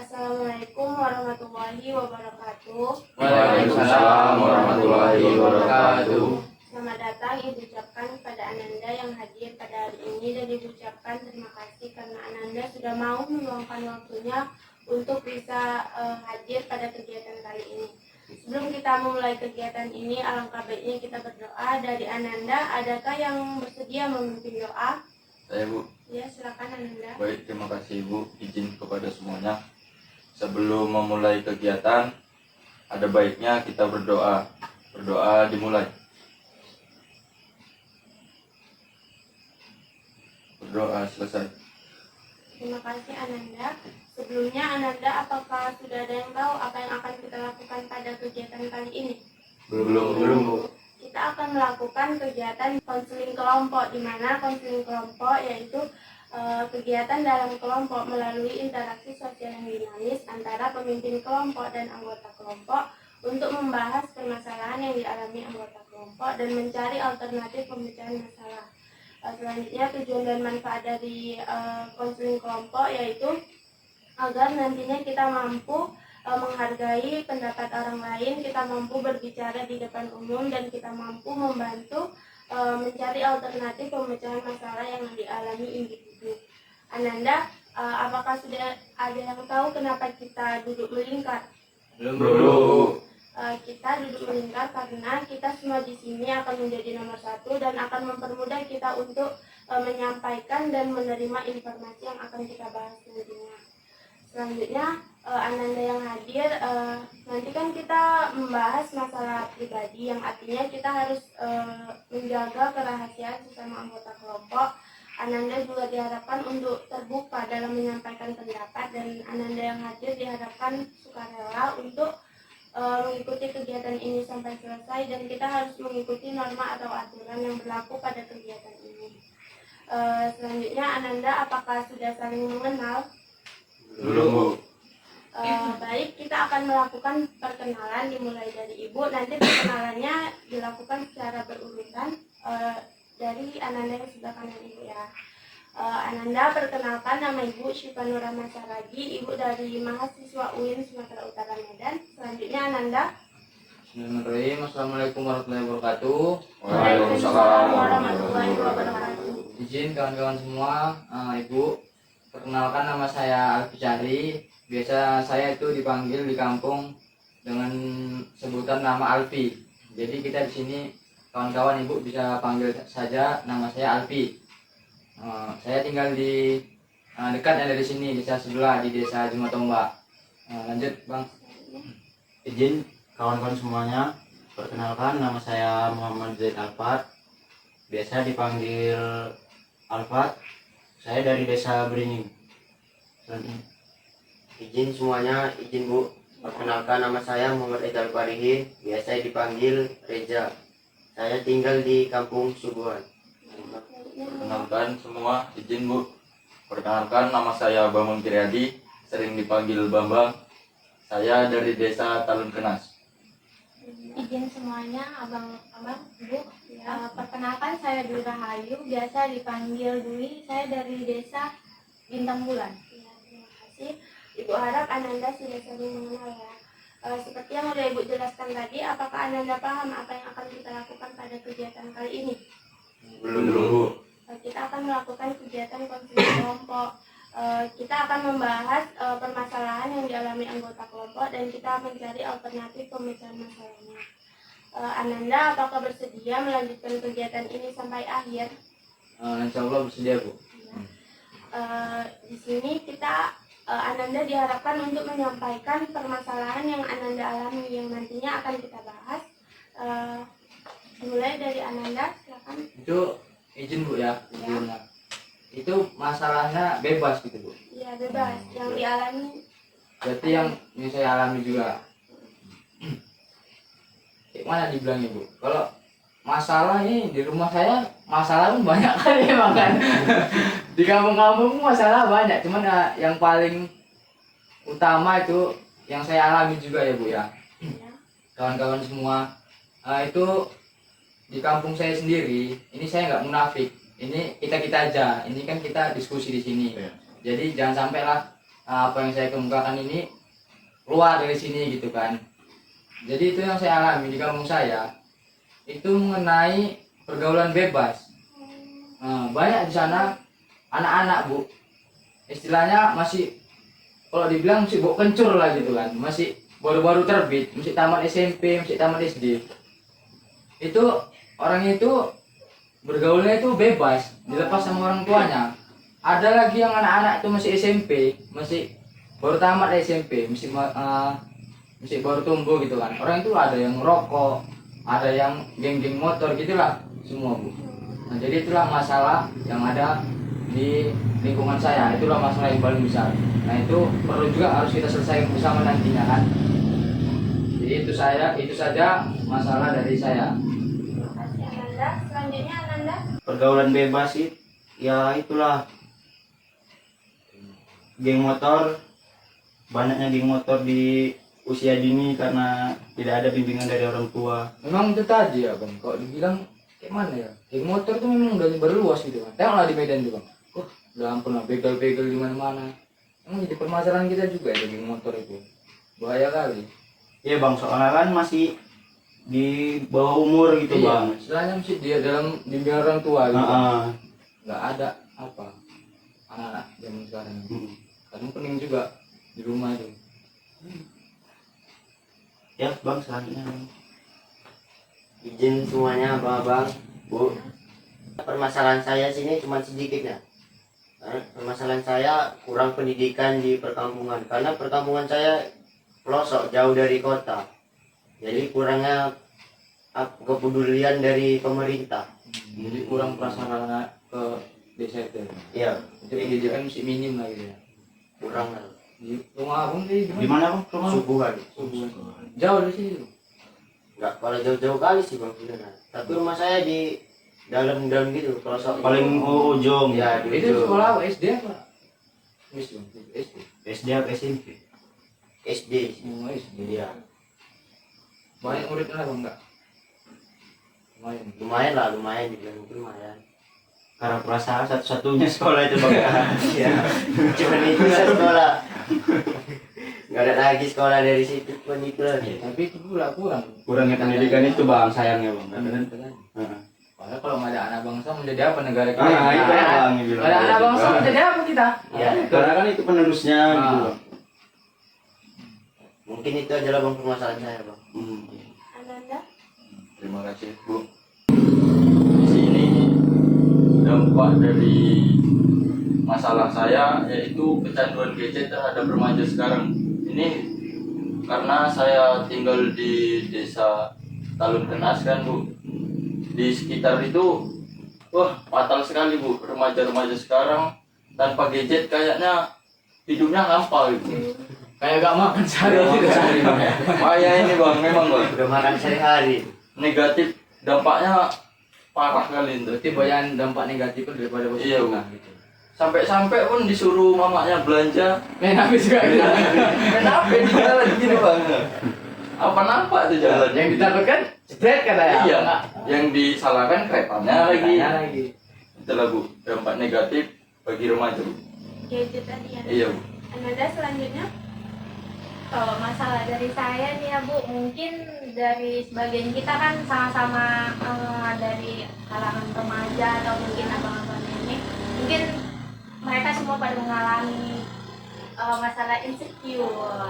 Assalamualaikum warahmatullahi wabarakatuh. Waalaikumsalam warahmatullahi wabarakatuh. Selamat datang Ibu ucapkan kepada Ananda yang hadir pada hari ini, dan Ibu ucapkan terima kasih karena Ananda sudah mau meluangkan waktunya untuk bisa hadir pada kegiatan kali ini. Sebelum kita memulai kegiatan ini, alangkah baiknya kita berdoa. Dari Ananda, adakah yang bersedia memimpin doa? Saya, Bu. Ya, silakan Ananda. Baik, terima kasih, Bu. Izin kepada semuanya. Sebelum memulai kegiatan, ada baiknya kita berdoa. Berdoa dimulai. Berdoa selesai. Terima kasih Ananda. Sebelumnya Ananda, apakah sudah ada yang tahu apa yang akan kita lakukan pada kegiatan kali ini? Belum, Bu. Kita akan melakukan kegiatan konseling kelompok, di mana konseling kelompok yaitu kegiatan dalam kelompok melalui interaksi sosial yang dinamis antara pemimpin kelompok dan anggota kelompok untuk membahas permasalahan yang dialami anggota kelompok dan mencari alternatif pemecahan masalah. Selanjutnya, tujuan dan manfaat dari konseling kelompok yaitu agar nantinya kita mampu menghargai pendapat orang lain, kita mampu berbicara di depan umum, dan kita mampu membantu mencari alternatif pemecahan masalah yang dialami individu. Ananda, apakah sudah ada yang tahu kenapa kita duduk melingkar? Belum. Kita duduk melingkar karena kita semua di sini akan menjadi nomor satu dan akan mempermudah kita untuk menyampaikan dan menerima informasi yang akan kita bahas nantinya. Selanjutnya, Ananda yang hadir, nanti kan kita membahas masalah pribadi, yang artinya kita harus menjaga kerahasiaan sesama anggota kelompok. Ananda juga diharapkan untuk terbuka dalam menyampaikan pendapat, dan Ananda yang hadir diharapkan sukarela untuk mengikuti kegiatan ini sampai selesai, dan kita harus mengikuti norma atau aturan yang berlaku pada kegiatan ini. Selanjutnya, Ananda apakah sudah saling mengenal? Belum, Bu. Baik, kita akan melakukan perkenalan dimulai dari Ibu. Nanti perkenalannya dilakukan secara berurutan dari Ananda yang sebelah kanan Ibu ya. Ananda, perkenalkan, nama Ibu Syifa Nurama Saragi, Ibu dari mahasiswa UIN Sumatera Utara Medan. Selanjutnya Ananda. Bismillahirrahmanirrahim. Assalamualaikum warahmatullahi wabarakatuh. Waalaikumsalam warahmatullahi wabarakatuh. Izin kawan-kawan semua, Ibu, perkenalkan nama saya Alfi Syahri. Biasa saya itu dipanggil di kampung dengan sebutan nama Alfi. Jadi kita di sini kawan-kawan Ibu bisa panggil saja nama saya Alfi. Saya tinggal di dekat dari sini, desa sebelah, di desa Jumatombak. Lanjut Bang. Izin kawan-kawan semuanya, perkenalkan nama saya Muhammad Zaid Alfat, biasa dipanggil Alfat. Saya dari desa Beringin. Izin semuanya, izin Bu. Perkenalkan, nama saya Muhammad Ejal Parihi, biasa dipanggil Reza. Saya tinggal di Kampung Subuhan. Perkenalkan semua, izin, Bu. Perkenalkan, nama saya Bambang Kiryadi, sering dipanggil Bambang. Saya dari desa Talun Kenas. Izin semuanya, Abang, Bu. Perkenalkan, saya Dwi Rahayu, biasa dipanggil Dwi. Saya dari desa Bintang Bulan. Ya, terima kasih. Ibu harap Ananda sudah saling mengenal ya. Seperti yang sudah Ibu jelaskan tadi, apakah Ananda paham apa yang akan kita lakukan pada kegiatan kali ini? Belum, Bu. Kita akan melakukan kegiatan konseling kelompok. Kita akan membahas permasalahan yang dialami anggota kelompok, dan kita mencari alternatif pemecahan masalahnya. Ananda, apakah bersedia melanjutkan kegiatan ini sampai akhir? Insya Allah bersedia, Bu. Di sini Ananda diharapkan untuk menyampaikan permasalahan yang Ananda alami, yang nantinya akan kita bahas. Mulai dari Ananda, silakan. Itu izin Bu ya, izin. Itu masalahnya bebas gitu Bu. Iya, bebas. Yang dialami. Berarti yang ini saya alami juga. Mana dibilangnya Bu? Kalau masalah ini di rumah saya masalah pun banyak kali emang kan. Di kampung-kampung masalah banyak, cuman yang paling utama itu yang saya alami juga ya Bu ya. Kawan-kawan semua, itu di kampung saya sendiri, ini saya nggak munafik. Ini kita aja, ini kan kita diskusi di sini. Jadi jangan sampailah apa yang saya kemukakan ini keluar dari sini gitu kan. Jadi itu yang saya alami di kampung saya itu mengenai pergaulan bebas. Banyak di sana anak-anak Bu, istilahnya masih kalau dibilang masih bau kencur lah gitu kan, masih baru-baru terbit, masih tamat SMP, masih tamat SD. Itu orang itu bergaulnya itu bebas, dilepas sama orang tuanya. Ada lagi yang anak-anak itu masih SMP, masih baru tamat SMP, masih baru tumbuh gitu kan. Orang itu ada yang rokok, ada yang geng-geng motor gitulah semua Bu. Nah, jadi itulah masalah yang ada di lingkungan saya, itulah masalah yang paling besar. Nah, itu perlu juga harus kita selesaikan bersama nantinya kan. Jadi itu saja masalah dari saya. Terima kasih Ananda. Selanjutnya Ananda. Pergaulan bebas sih, ya itulah geng motor, banyaknya geng motor di usia dini karena tidak ada bimbingan dari orang tua. Memang itu tadi ya Bang, kalau dibilang kayak mana ya, geng motor itu memang udah berluas gitu kan. Tengoklah di Medan tuh Bang, udah ampun lah, begal-begal di mana-mana. Emang jadi permasalahan kita juga ya geng motor itu, bahaya kali. Iya Bang, soalnya kan masih di bawah umur gitu Bang. Istilahnya mesti dia dalam bimbingan orang tua gitu. Heeh. Nggak ada apa anak-anak zaman sekarang. Kadang pening juga di rumah itu. Ya Bang, selanjutnya Bang. Izin semuanya abang-abang, Bu. Permasalahan saya sini cuma sedikit ya. Karena permasalahan saya kurang pendidikan di perkampungan. Karena perkampungan saya pelosok jauh dari kota. Jadi kurangnya kepedulian dari pemerintah. Jadi kurang prasarana ke desa itu. Iya, Itu pendidikan mesti minim lah gitu ya. kurang lah. Di rumah abang tadi Di mana Bang? Rumah? Subuhan. Jauh dari sini tuh. Enggak kalau jauh-jauh kali sih Bang sebenarnya. Tapi rumah saya di dalam gitu, pelosok. Paling ujung. Ya, di Itu ujung. sekolah apa? SD apa? SD. SD atau SMP? SD. Oh, SD. Iya. Banyak muridnya lah Bang enggak? Lumayan lah, lumayan dibilang lumayan. Karena perasaan satu-satunya sekolah itu Bang. Ya, cuman itu sekolah. Nggak ada lagi sekolah dari situ pun itu lagi. Tapi itu pula kurang. Kurangnya pendidikan itu Bang, sayangnya Bang. Heeh. Padahal kalau nggak ada anak bangsa menjadi apa negara kita? Itu Bang yang bilang. Ada anak bangsa menjadi apa kita? Ya, Karena kan itu penerusnya gitu Bang. mungkin itu adalah Bang permasalahan saya Bang. Ananda. Terima kasih Bu. Di sini dampak dari masalah saya yaitu kecanduan gadget terhadap remaja sekarang. Ini karena saya tinggal di desa Talun Kenas kan Bu. Di sekitar itu fatal sekali Bu, remaja-remaja sekarang tanpa gadget kayaknya hidupnya hampa gitu. Kayak gak makan sehari. Wah ini Bang, memang Bang Udah makan sehari-hari. negatif, dampaknya parah kali itu. Berarti banyak dampak negatif daripada positif. Iya, Bu. lah, gitu. Sampai pun disuruh mamanya belanja, Main HP juga gitu. kenapa di jalan gini Bang? Apa nampak tuh jalan? Yang ditakutkan jebret kata ya. Iya, Enggak. yang disalahkan keretanya lagi. Lagi. Itulah Bu, dampak negatif bagi remaja Bu. Gadget tadi ya. Iya Bu. Ananda selanjutnya. Kalau masalah dari saya nih ya Bu, mungkin dari sebagian kita kan sama-sama dari kalangan remaja atau mungkin abang-abang ini, mungkin mereka semua pada mengalami masalah insecure.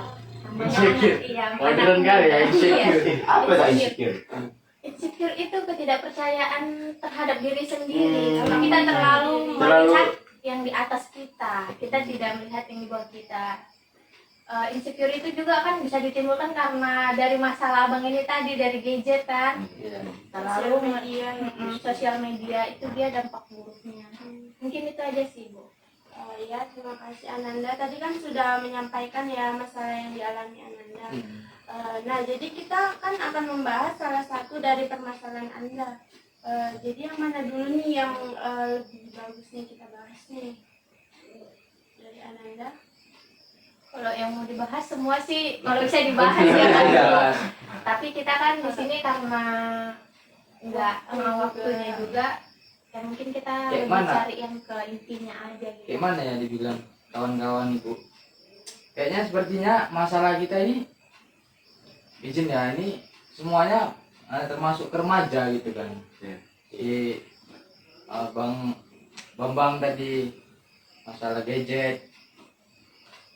Insecure? Iya, Modern kali ya, insecure. Apa itu insecure? Insecure itu ketidakpercayaan terhadap diri sendiri. Karena kita Terlalu- melihat yang di atas kita tidak melihat yang di bawah kita. Insecure itu juga kan bisa ditimbulkan karena dari masalah abang ini tadi, dari gadget kan. Iya. Terlalu sosial media itu dia dampak buruknya. Mungkin itu aja sih Bu. Ya, terima kasih Ananda. Tadi kan sudah menyampaikan ya masalah yang dialami Ananda. Nah, jadi kita kan akan membahas salah satu dari permasalahan Anda. Jadi yang mana dulu nih yang lebih bagus nih kita bahas nih dari Ananda? Kalau yang mau dibahas semua sih kalau bisa dibahas ya kan. Tapi kita kan di sini karena nggak waktunya juga, ya mungkin kita Kayak lebih mana? cari yang ke intinya aja gitu. Kayak mana ya dibilang kawan-kawan Ibu kayaknya sepertinya masalah kita ini izin ya, ini semuanya termasuk ke remaja gitu kan. Iya. Si Bang Bambang tadi masalah gadget,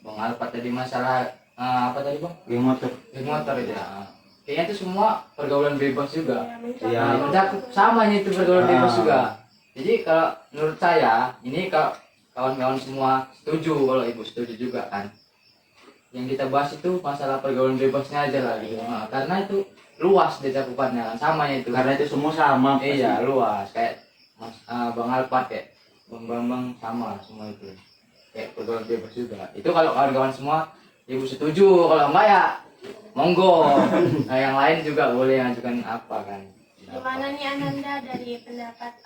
Bang Alfa tadi masalah apa tadi Bang? Geng motor. Geng motor itu ya. Kayaknya itu semua pergaulan bebas juga. Iya. Mencakup sama nih itu pergaulan bebas Ah. juga. Jadi kalau menurut saya ini kalau kawan-kawan semua setuju, kalau ibu setuju juga kan. Yang kita bahas itu masalah pergaulan bebasnya aja lah gitu. Nah, karena itu luas deh cakupannya kan, sama itu. Karena itu semua sama. pasti. Iya luas kayak Bang Alpat kayak Bang Bambang sama semua itu. Kayak pergaulan bebas juga. Itu kalau kawan-kawan semua ibu setuju, kalau enggak ya monggo. Nah, yang lain juga boleh ajukan apa kan. Gimana nih Ananda dari pendapat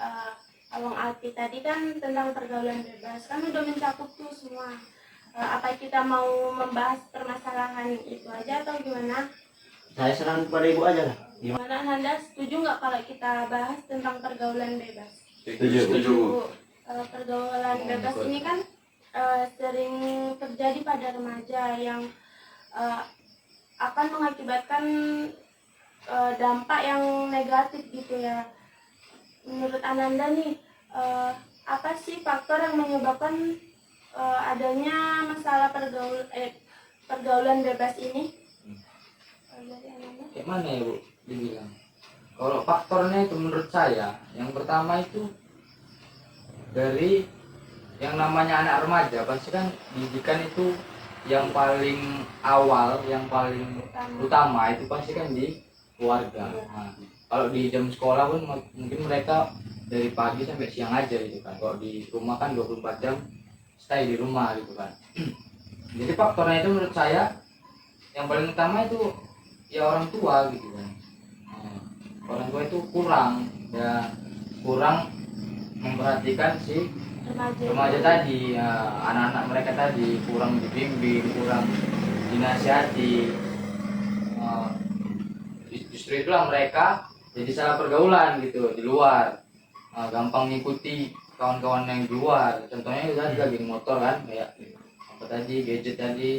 Abang Alpi tadi kan tentang pergaulan bebas, kan udah mencakup tuh semua. Apa kita mau membahas permasalahan itu aja atau gimana? Saya serahkan kepada ibu aja lah. Gimana Ananda setuju nggak kalau kita bahas tentang pergaulan bebas? Setuju. Pergaulan bebas ini kan sering terjadi pada remaja yang akan mengakibatkan dampak yang negatif gitu ya. Menurut Ananda nih, apa sih faktor yang menyebabkan adanya masalah pergaulan bebas ini? Dari Ananda? Kayak mana ya Bu dibilang? Kalau faktornya itu menurut saya, yang pertama itu dari yang namanya anak remaja, pasti kan pendidikan itu yang paling awal, yang paling utama itu pasti kan di keluarga. Nah, kalau di jam sekolah pun mungkin mereka dari pagi sampai siang aja gitu kan. Kalau di rumah kan 24 jam stay di rumah gitu kan. Jadi faktornya itu menurut saya yang paling utama itu ya orang tua gitu kan. Nah, orang tua itu kurang memperhatikan si remaja tadi, ya, anak-anak mereka tadi kurang dibimbing, kurang dinasihati. Justru itulah mereka jadi salah pergaulan gitu di luar. Gampang ngikuti kawan-kawan yang di luar. Contohnya itu tadi geng motor kan, kayak apa tadi, gadget tadi.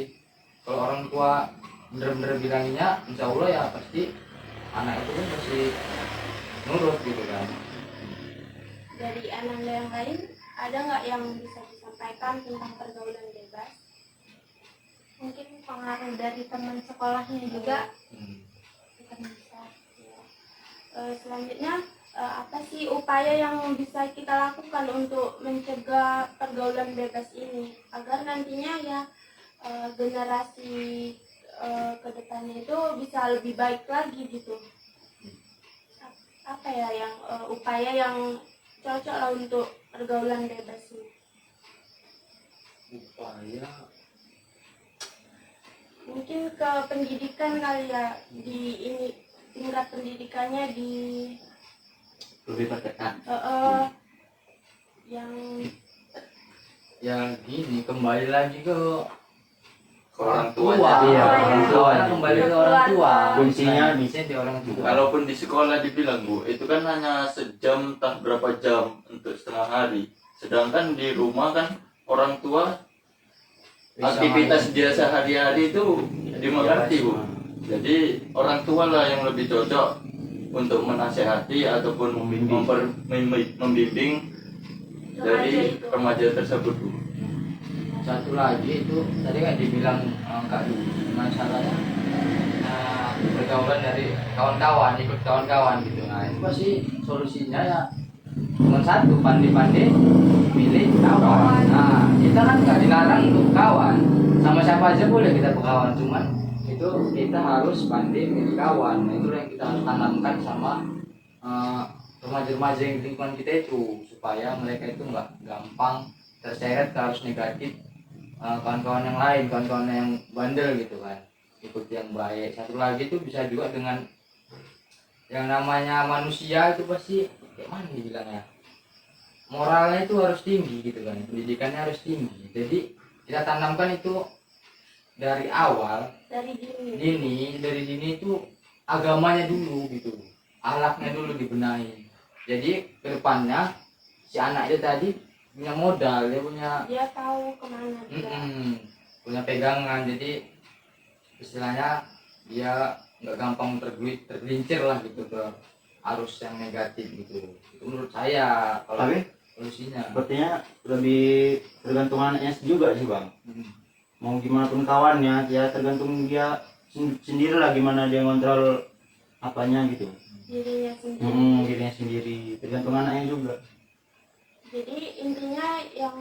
Kalau orang tua bener-bener bilanginnya, insya Allah ya pasti anak itu kan pasti nurut gitu kan. Dari Ananda yang lain, ada nggak yang bisa disampaikan tentang pergaulan bebas? Mungkin pengaruh dari teman sekolahnya juga. Bukan bisa. Ya. Selanjutnya, apa sih upaya yang bisa kita lakukan untuk mencegah pergaulan bebas ini agar nantinya ya generasi kedepannya itu bisa lebih baik lagi gitu? Apa ya yang upaya yang cocok lah untuk pergaulan bebas ini? Upaya Mungkin ke pendidikan kali ya, di ini tingkat pendidikannya di Lebih perketat. yang ya gini, kembali lagi ke Orang tua. Iya, orang tua. Kembali ke orang tua. Kuncinya bisa di orang tua. Kalaupun di sekolah dibilang Bu, itu kan hanya sejam entah berapa jam untuk setengah hari. Sedangkan di rumah kan orang tua aktivitas dia sehari-hari itu dimengerti Bu. Jadi orang tua lah yang lebih cocok untuk menasehati ataupun membimbing dari remaja tersebut Bu. Satu lagi itu tadi kan dibilang Kak Dwi, masalahnya pergaulan dari kawan-kawan, ikut kawan-kawan gitu. Nah itu pasti solusinya ya cuma satu, pandai-pandai pilih kawan. Nah kita kan nggak dilarang untuk kawan, sama siapa aja boleh kita berkawan, cuman itu kita harus pandai milih kawan. Nah, itu yang kita harus tanamkan sama remaja-remaja yang di lingkungan kita itu, supaya mereka itu nggak gampang terseret ke arus negatif kawan-kawan yang lain, kawan-kawan yang bandel gitu kan, ikut yang baik. Satu lagi itu bisa juga dengan yang namanya manusia itu pasti kayak mana dibilangnya, moralnya itu harus tinggi gitu kan, pendidikannya harus tinggi. Jadi kita tanamkan itu dari awal, dari dini. dari dini itu agamanya dulu gitu, akhlaknya dulu dibenahi. Jadi kedepannya si anak itu tadi punya modal, dia Dia tahu kemana dia. punya pegangan, jadi istilahnya dia nggak gampang tergelincir lah gitu ke arus yang negatif gitu. Itu menurut saya kalau Tapi solusinya. sepertinya lebih tergantung anaknya juga sih bang. Mau gimana pun kawannya, ya tergantung dia sendiri lah gimana dia ngontrol apanya gitu. dirinya sendiri. Dirinya sendiri, tergantung anaknya juga. Jadi intinya yang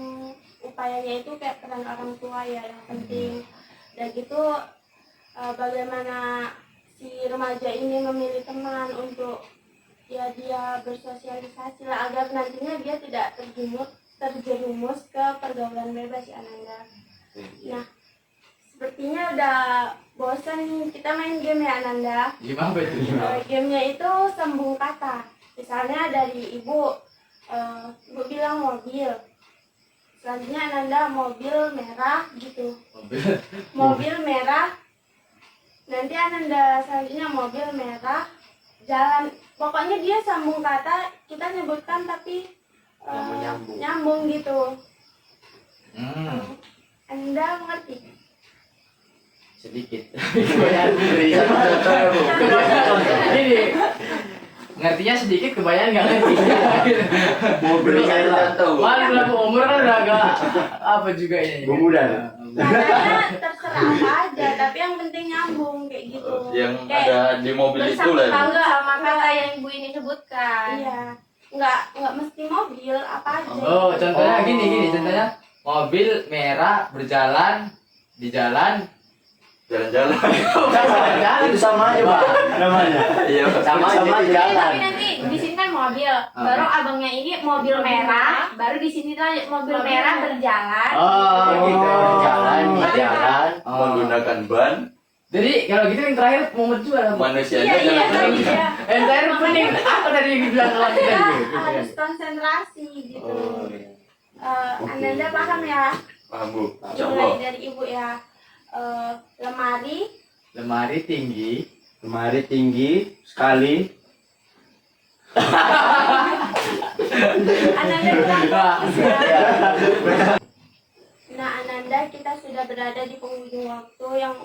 upayanya itu kayak peran orang tua ya yang penting. Dan gitu bagaimana si remaja ini memilih teman untuk ya dia bersosialisasi lah agar nantinya dia tidak terjerumus ke pergaulan bebas ya Ananda. Nah, sepertinya udah bosan nih kita main game ya Ananda. Gimana itu? Gamenya itu sambung kata. Misalnya dari ibu, ibu bilang mobil. Selanjutnya Ananda mobil merah gitu. Mobil merah. Nanti Ananda selanjutnya mobil merah jalan. Pokoknya dia sambung kata kita nyebutkan tapi nyambung gitu. Anda mengerti? Sedikit. Beri satu contoh ya bu. Gini, ngertinya sedikit, kebanyakan nggak ngerti. Mau beri satu contoh bu. Malu lah umur kan udah agak apa juga ini. Pemuda. Katanya terserah apa aja, tapi yang penting nyambung kayak gitu. Yang Kayak ada di mobil itu lah. bersangkut Bu. sama kata yang ibu ini sebutkan. Iya, nggak mesti mobil apa aja. Oh, contohnya gini, contohnya mobil merah berjalan di jalan. Jalan-jalan. Jalan Itu sama aja pak namanya. Iya. Sama aja Tapi jalan. nanti di sini kan mobil, baru abangnya ini mobil merah, baru di sini tuh mobil merah berjalan. Oh, gitu. Jalan di jalan. Menggunakan ban. Jadi kalau gitu yang terakhir momen juga lah. Manusianya Iya, jalan-jalan. iya. Yang terakhir penting apa dari yang dibilang kalau kita Kita gitu. harus konsentrasi gitu. Oh, iya. Ananda paham ya? Paham bu. Mulai Coba. dari ibu ya. Lemari, Lemari tinggi. Lemari tinggi sekali. Ananda kurang fokus ya. Nah, Ananda kita sudah berada di penghujung waktu yang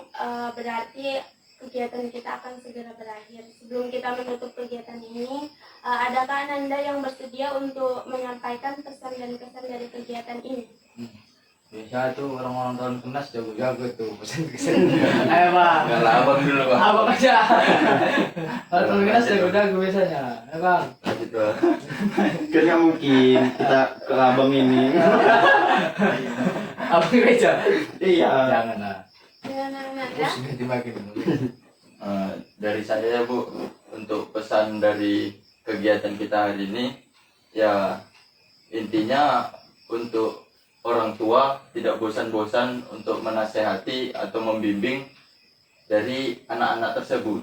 berarti kegiatan kita akan segera berakhir. Sebelum kita menutup kegiatan ini, adakah Ananda yang bersedia untuk menyampaikan pesan dan kesan dari kegiatan ini? Biasa tuh orang-orang tahun kenas jago-jago tuh pesan-pesan. Ayo bang. Enggak lah abang dulu bang. Abang aja. Orang tahun kenas jago-jago biasanya. Ayo bang. Lanjut bang. Kan nggak mungkin kita ke abang ini. Abang aja. Iya. Jangan lah. Dengan Ananda? Terus ganti makin. Dari saya bu, untuk pesan dari kegiatan kita hari ini, ya intinya untuk orang tua tidak bosan-bosan untuk menasehati atau membimbing dari anak-anak tersebut,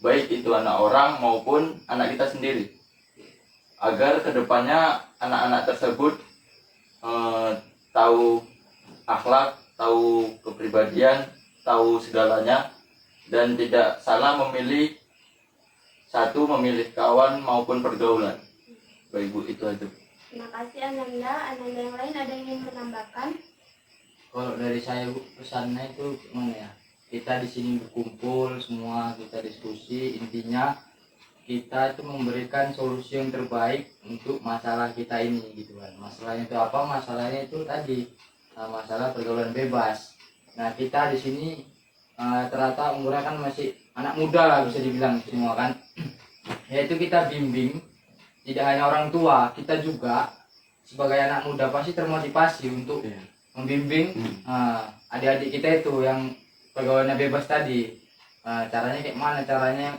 baik itu anak orang maupun anak kita sendiri, agar kedepannya anak-anak tersebut tahu akhlak, tahu kepribadian, tahu segalanya, dan tidak salah memilih memilih kawan maupun pergaulan. Baik bu, itu aja. Terima kasih Ananda. Ananda yang lain ada yang ingin menambahkan? Kalau dari saya bu, pesannya itu gimana ya? Kita di sini berkumpul semua, kita diskusi, intinya kita itu memberikan solusi yang terbaik untuk masalah kita ini gitu kan. Masalahnya itu apa? Masalahnya itu tadi masalah pergaulan bebas. Nah kita di sini ternyata umurnya kan masih anak muda lah bisa dibilang semua kan. Yaitu kita bimbing, tidak hanya orang tua, kita juga sebagai anak muda pasti termotivasi untuk membimbing adik-adik kita itu yang pergaulannya bebas tadi. Caranya kayak mana caranya,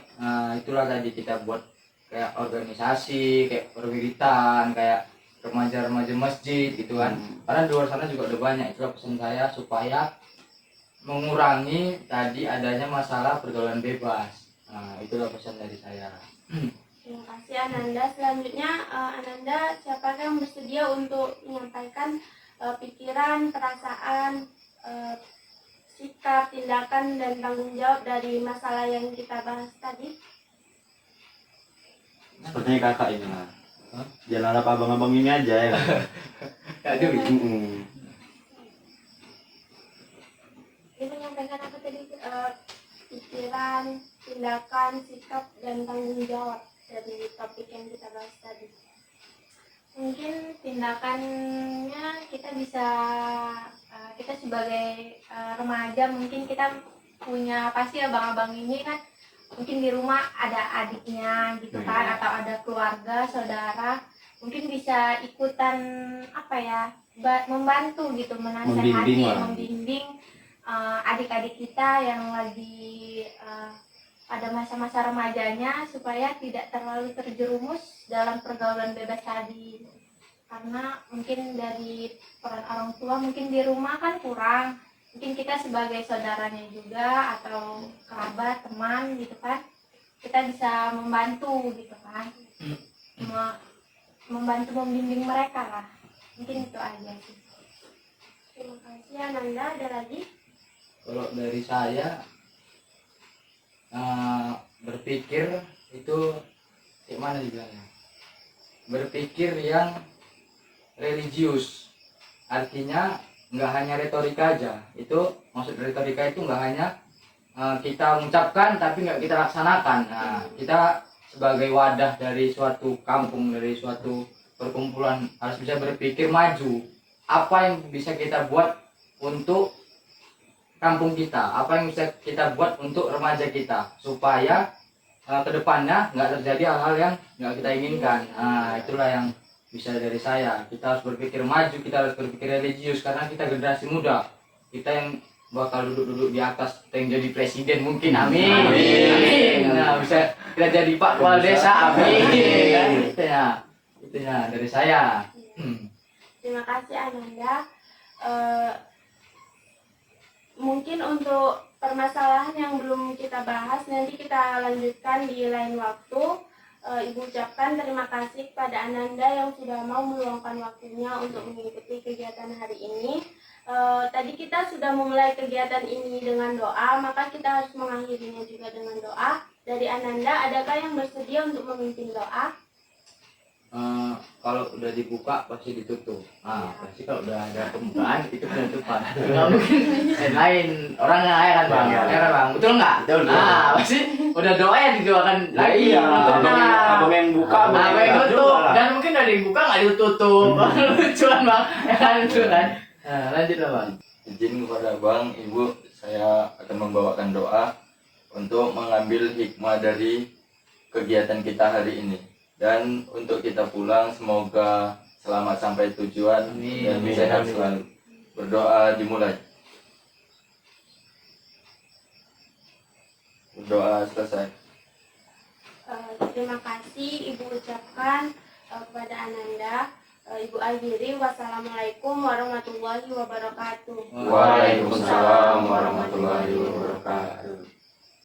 itulah tadi kita buat kayak organisasi, kayak perwiritan, kayak remaja-remaja masjid gitu kan. Karena di luar sana juga udah banyak. Itulah pesan saya supaya mengurangi tadi adanya masalah pergaulan bebas. Itulah pesan dari saya. Terima kasih Ananda. Selanjutnya Ananda, siapakah yang bersedia untuk menyampaikan pikiran, perasaan, sikap, tindakan, dan tanggung jawab dari masalah yang kita bahas tadi? Sepertinya kakak ini lah. Jangan harap abang-abang ini aja ya. Aduh. menyampaikan apa tadi, pikiran, tindakan, sikap, dan tanggung jawab dari topik yang kita bahas tadi. Mungkin tindakannya kita bisa, kita sebagai remaja, mungkin kita punya, pasti abang-abang ini kan mungkin di rumah ada adiknya gitu kan, atau ada keluarga, saudara, mungkin bisa ikutan apa ya, membantu gitu, menasehati, membimbing adik-adik kita yang lagi pada masa-masa remajanya, supaya tidak terlalu terjerumus dalam pergaulan bebas tadi. Karena mungkin dari peran orang tua, mungkin di rumah kan kurang, mungkin kita sebagai saudaranya juga atau kerabat, teman gitu kan, kita bisa membantu gitu kan, membantu membimbing mereka lah. Mungkin itu aja sih. Terima kasih. Ananda, ada lagi? Kalau dari saya, berpikir itu gimana dibilangnya, berpikir yang religius, artinya nggak hanya retorika aja. Itu maksud retorika itu nggak hanya kita mengucapkan tapi nggak kita laksanakan. Nah, kita sebagai wadah dari suatu kampung, dari suatu perkumpulan, harus bisa berpikir maju. Apa yang bisa kita buat untuk kampung kita, apa yang bisa kita buat untuk remaja kita, supaya kedepannya nggak terjadi hal-hal yang nggak kita inginkan. Nah, itulah yang bisa dari saya. Kita harus berpikir maju, kita harus berpikir religius, karena kita generasi muda, kita yang bakal duduk-duduk di atas, kita yang jadi presiden mungkin, amin. Amin. Nah, bisa kita jadi Pak Kepala Desa, amin. Itu ya dari saya. Terima kasih Ananda. Mungkin untuk permasalahan yang belum kita bahas, nanti kita lanjutkan di lain waktu. Ibu ucapkan terima kasih kepada Ananda yang sudah mau meluangkan waktunya untuk mengikuti kegiatan hari ini. Tadi kita sudah memulai kegiatan ini dengan doa, maka kita harus mengakhirinya juga dengan doa. Dari Ananda, adakah yang bersedia untuk memimpin doa? Kalau udah dibuka pasti ditutup. Pasti kalau udah ada pembukaan itu penutupan. Nggak mungkin lain orang yang lain kan bang, ya kan bang, betul nggak? Betul. Pasti udah doa yang didoakan lagi. Iya. Abang yang buka, abang yang tutup, dan mungkin dari dibuka nggak ditutup. Lucuan bang, ya kan lucu kan. Lanjut lah bang. Izin kepada Bang, Ibu, saya akan membawakan doa untuk mengambil hikmah dari kegiatan kita hari ini. Dan untuk kita pulang, semoga selamat sampai tujuan. Amin. Dan sehat selalu. Berdoa dimulai. Berdoa selesai. Terima kasih Ibu ucapkan kepada Ananda. Ibu akhiri, wassalamualaikum warahmatullahi wabarakatuh. Waalaikumsalam warahmatullahi wabarakatuh.